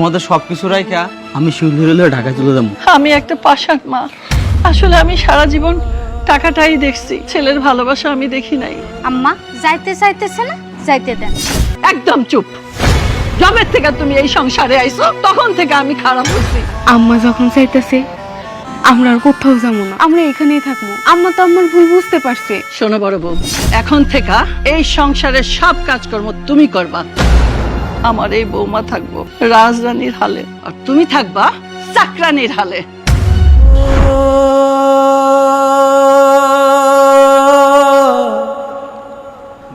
তোমাদের সবকিছু রাইখা আমি শিউলি ঢাকায় চলে যাবো। আমি একটা পাষাণ মা, আসলে আমি সারা জীবন টাকাটাই দেখছি, ছেলের ভালোবাসা আমি দেখি নাই। আম্মা যাইতে চাইতেছে না, যাইতে দেন। একদম চুপ। জবের থেকে তুমি এই সংসারে আইছো তখন থেকে আমি খারাপ হচ্ছি। আম্মা যখন চাইতেছে আমরা আর কোথাও যাবো না, আমরা এখানেই থাকবো। আম্মা তো আমার ভুল বুঝতে পারছে। শোনো বড় বউ, এখন থেকে এই সংসারের সব কাজকর্ম তুমি করবা। আমার এই বৌমা থাকবো রাজরানীর হালে, আর তুমি থাকবা চাকরানীর হালে।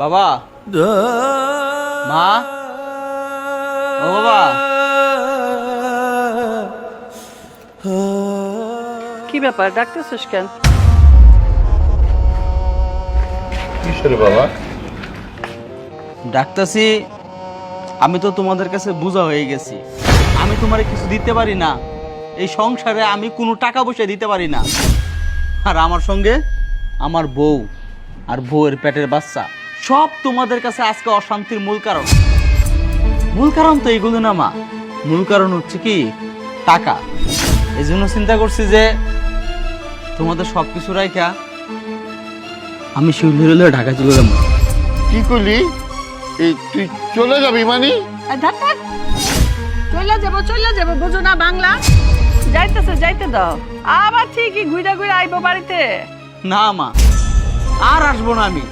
বাবা, মা, ও বাবা, কি ব্যাপার ডাকতেছিস কেন? বাবা ডাকতাছি। আমি তো তোমাদের কাছে বোঝা হয়ে গেছি। আমি তোমারে কিছু দিতে পারি না, এই সংসারে আমি কোনো টাকা পয়সা দিতে পারি না। আর আমার সঙ্গে আমার বউ আর বউয়ের পেটের বাচ্চা সব তোমাদের কাছে আজকে অশান্তির মূল কারণ। মূল কারণ তো এইগুলো না মা, মূল কারণ হচ্ছে কি টাকা। এই জন্য চিন্তা করছি যে তোমাদের সবকিছু রাইখা আমি শিউলি ঢাকায় চলে যাবো। কি করলি? এই তুই চলে যাবি মানে? চলে যাবো বুঝো না বাংলা? যাইতে দাও, আবার ঠিকই ঘুরে ঘুরে আইবো বাড়িতে। না মা, আর আসবো না আমি।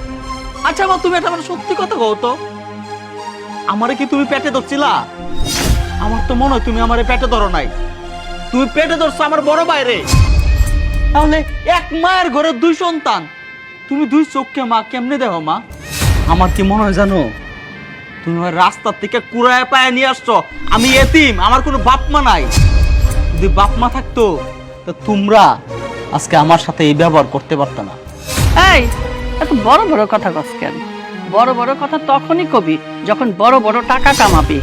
আচ্ছা মা, তুমি একটা সত্যি কথা কও তো, আমারে কি তুমি পেটে ধরছিলা? আমার তো মনে হয় তুমি আমারে পেটে ধরো নাই, তুমি পেটে ধরছো আমার বড় বাইরে। তাহলে এক মায়ের ঘরে দুই সন্তান, তুমি দুই চোখকে মা কেমনে দেখো মা? আমার কি মনে হয় জানো, তুমি আমার রাস্তার থেকে কুড়ায় পায়ে নিয়ে আসছো। আমি এতিম, আমার কোনো বাপ মা নাই। যদি বাপ মা থাকতো তো তোমরা আজকে আমার সাথে এই ব্যবহার করতে পারতো না। এই এত বড় বড় কথা কস কেন? বড় বড় কথা তখনই কবি যখন বড় বড় টাকা কামাবি,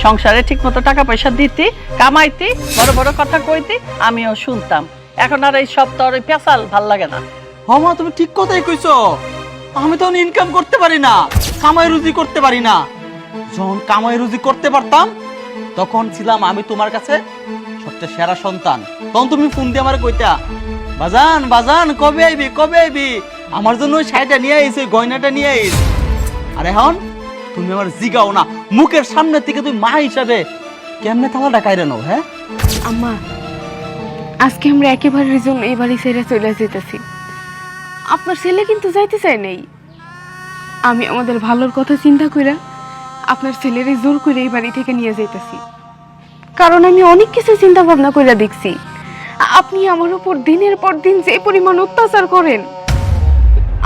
সংসারে ঠিক মতো টাকা পয়সা দিতি, কামাইতি, বড় বড় কথা কইতি, আমিও শুনতাম। এখন আর এই সব তোর ওই পেশাল ভাল লাগে না। হ্যাঁ মা, তুমি ঠিক কথাই কইছো। আমি তখন ইনকাম করতে পারি না, কামাই রুজি করতে পারি না। যখন কামাই রুজি করতে পারতাম তখন ছিলাম আমি তোমার কাছে সবচেয়ে সেরা সন্তান। তখন তুমি ফোন দিয়ে আমার কইতা, বাজান বাজান কবে আইবি কবে আইবি, আমার জন্য ওই শাড়িটা নিয়ে আইস, ওই গয়নাটা নিয়ে আইস। আর এখন তুমি আমার জিগাও না, মুখের সামনে থেকে তুমি মা হিসাবে কেমনে তালাটা কাইরে নাও? হ্যাঁ আম্মা, আজকে আমরা একেবারের জন্য এই বাড়ি ছেড়ে চলে যেতেছি। আপনার ছেলে কিন্তু যাইতে চায় নাই। আমি আমাদের ভালোর কথা চিন্তা কইরা আপনার ছেলেরে জোর করে এই বাড়ি থেকে নিয়ে যাইতেছি। কারণ আমি অনেক কিছু চিন্তা ভাবনা কইরা দেখছি, আপনি আমার উপর দিনের পর দিন যে পরিমাণ অত্যাচার করেন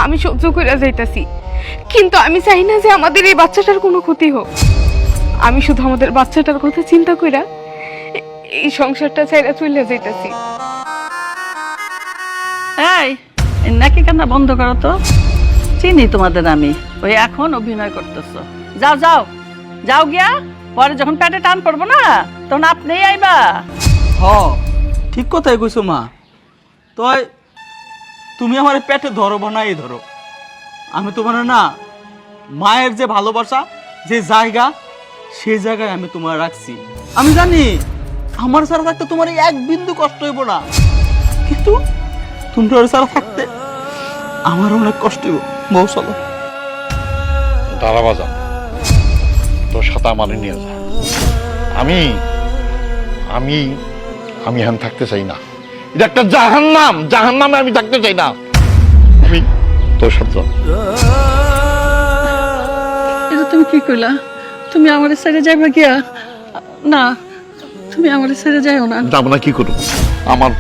আমি সহ্য কইরা যাইতেছি। কিন্তু আমি চাই না যে আমাদের এই বাচ্চাটার কোনো ক্ষতি হোক। আমি শুধু আমাদের বাচ্চাটার কথা চিন্তা কইরা এই সংসারটা ছাইরা চলে যাইতেছি। এই নাকি কান্না বন্ধ করো তো, চিনি তোমাদের আমি। ওই এখন অভিনয় করতেছো। যাও যাও যাও গিয়া, পরে যখন পেটে টান পড়বো না তখন আপনি আইবা। হ, ঠিক কথাই কইছো মা। তো তুমি আমার পেটে ধরো বা নাই ধরো, আমি তোমার না মায়ের যে ভালোবাসা, যে জায়গা, সেই জায়গায় আমি তোমার রাখছি। আমি জানি আমার ছাড়া থাকতে তোমার এক বিন্দু কষ্ট হইব না, কিন্তু তোমরা ছাড়া থাকতে আমার অনেক কষ্ট হইব। বউ চলো। দাঁড়া বাজা, তোর সাথে আমার নিয়ে যা। আমি আমি আমি এখানে থাকতে চাই না। এটা একটা জাহান্নাম, জাহান্নামে আমি থাকতে চাই না। আমি তোর সাথে এটা তুমি কি কইলা? তুমি আমার ছেড়ে যাইবা গিয়া? না, তুমি আমার ছেড়ে যাইও না। যাবো না, কি করবো? আমার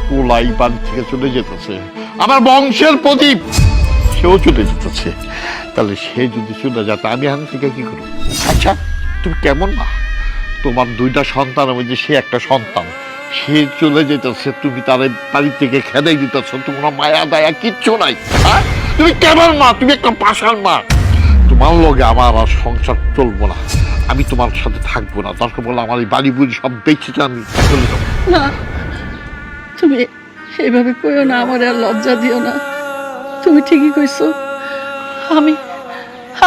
পোলাই বাড়ি থেকে চলে যেতেছে, আমার বংশের প্রদীপ সেও চলে যেতেছে। তাহলে সে যদি চলে যেত আমি এখান থেকে কি করবো? আচ্ছা তুমি কেমন না, তোমার দুইটা সন্তানের মধ্যে সে একটা সন্তান, সে চলে যেতেছে, তুমি তার বাড়ি থেকে খেদাই দিতেছ, তোমার মায়া দায়া কিচ্ছু নাই। হ্যাঁ, তুমি কেমন মা? তুমি একটা পাষাণ মা। তোমার লগে আমার আর সংসার চলবো না, আমি তোমার সাথে থাকবো না। দরকার বললে আমার এই বাড়ি বুড়ি সব বেঁচে আমি চলে যাবো। না, তুমি এইভাবে কইও না, আমার আর লজ্জা দিও না। তুমি ঠিকই কইছো,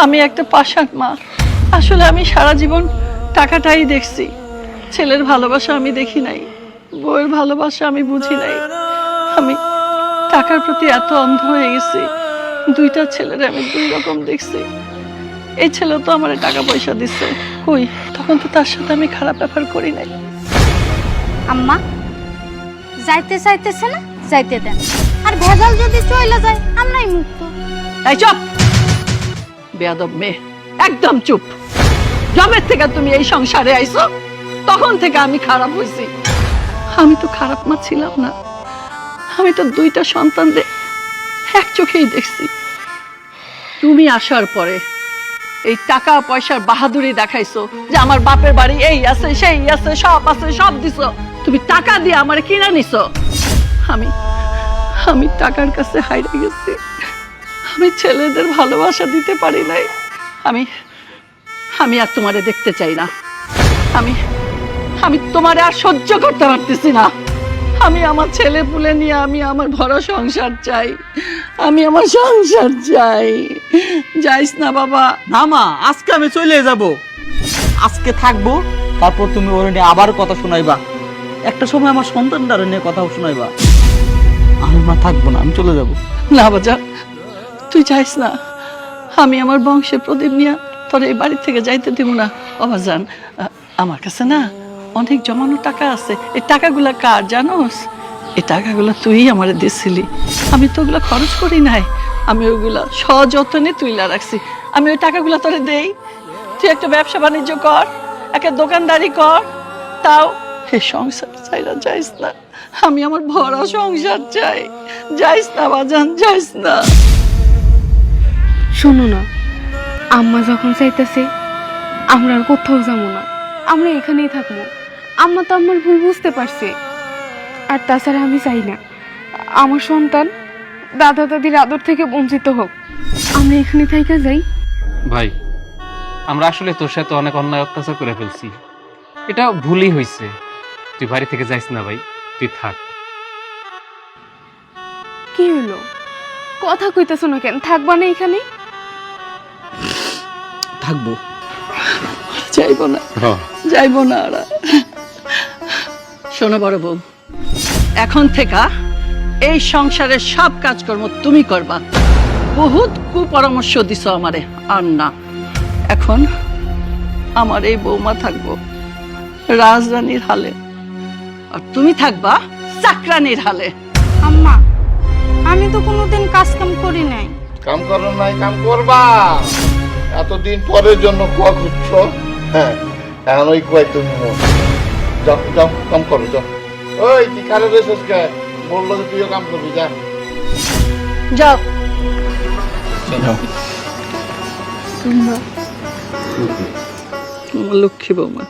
আমি একটা পাষাণ মা। আসলে আমি সারা জীবন টাকাটাই দেখছি, ছেলের ভালোবাসা আমি দেখি নাই, বউয়ের ভালোবাসা আমি বুঝি নাই। আমি টাকার প্রতি এত অন্ধ হয়ে গেছি, দুইটা ছেলের আমি দুই রকম দেখছি। এই ছেলে তো আমার টাকা পয়সা দিচ্ছে, কই তখন তো তার সাথে আমি খারাপ ব্যবহার করি নাই। আম্মা যাইতে চাইতেছে না, যাইতে দেন। আর ভেজাল যদি চলে যায় আমরাই মুক্ত। এই চুপ, বেয়াদব মেয়ে, একদম চুপ। জবের থেকে তুমি এই সংসারে আইছো তখন থেকে আমি খারাপ হইছি। আমি তো খারাপ মা ছিলাম না, আমি তো দুইটা সন্তানদের এক চোখেই দেখছি। তুমি আসার পরে এই টাকা পয়সার বাহাদুরি দেখাইছো যে আমার বাপের বাড়ি এই আছে সেই আছে সব আছে, সব দিছো। তুমি টাকা দিয়ে আমার কিনা নিছো। আমি আমি টাকার কাছে হাইরে গেছি, আমি ছেলেদের ভালোবাসা দিতে পারি নাই। আমি আমি আর তোমারে দেখতে চাই না, আমি আমি তোমারে আর সহ্য করতে পারতেছি না। আমি আমার ছেলে পুলে নিয়ে আমি আমার ভরা সংসার চাই, আমি আমার সংসার চাই। যাইস না বাবা। না মা, আজকে আমি চলে যাব, আজকে থাকবো, তারপর তুমি ওর নিয়ে আবার কথা শোনাইবা। একটা সময় আমার সন্তানটার নিয়ে কথা শোনাইবা। আমি মা থাকবো না, আমি চলে যাব। না বাজা, তুই যাইস না। আমি আমার বংশের প্রদীপ নিয়ে তোর এই বাড়ি থেকে যাইতে দিব না। বাবাজান, আমার কাছে না অনেক জমানো টাকা আছে। এই টাকাগুলা কার জানোস? এই টাকাগুলো তুই আমারে দিছিলি, আমি তো ওগুলো খরচ করি নাই। আমি ওগুলা সযত্নে তুইলা রাখছি। আমি ওই টাকাগুলো তোরে দেই, তুই একটা ব্যবসা বাণিজ্য কর, একটা দোকানদারি কর। তাও এই সংসার চাইরা যাইস না। আমি আমার ভরা সংসার চাই। যাইস না বাজান, যাইস না। শোনো না, আম্মা যখন চাইতেছে আমরা আর কোথাও যাবো না, আমরা এখানেই থাকবো। আম্মা তো আমার ভুল বুঝতে পারছে। আর তাছাড়া আমি চাই না আমার সন্তান দাদা দাদির আদর থেকে বঞ্চিত হোক। আমরা এখানে থাইকা যাই। ভাই, আমরা আসলে তোর সাথে অনেক অন্যায় অত্যাচার করে ফেলছি, এটা ভুলই হয়েছে। তুই বাড়ি থেকে যাইস না ভাই, তুই থাক। কি হলো, কথা কইতেছো না কেন? থাকবা না এখানে? থাকবো। যাইব না, যাইব না। আর শোনো বড় বউ, এখন থেকে এই সংসারের সব কাজকর্ম তুমি করবা। বহুত কুপরামর্শ দিছ আমারে, আর না। এখন আমার এই বৌমা থাকবো রাজরানীর হালে, আর তুমি থাকবা চাকরানির হালে। আম্মা আমি তো কোনোদিন কাজ কাম করি নাই। কাম করো নাই, কাম করবা। এতদিন পরের জন্য কুয়া খুঁজছ, হ্যাঁ, এখন ওই কুয়াই তুমি যাও যাও, কাম করো যাও। ওই কি কারে রেছিস কে? বললো যে তুইও কাম করবি, যা। যাও। তোমরা লক্ষ্মী বৌমা।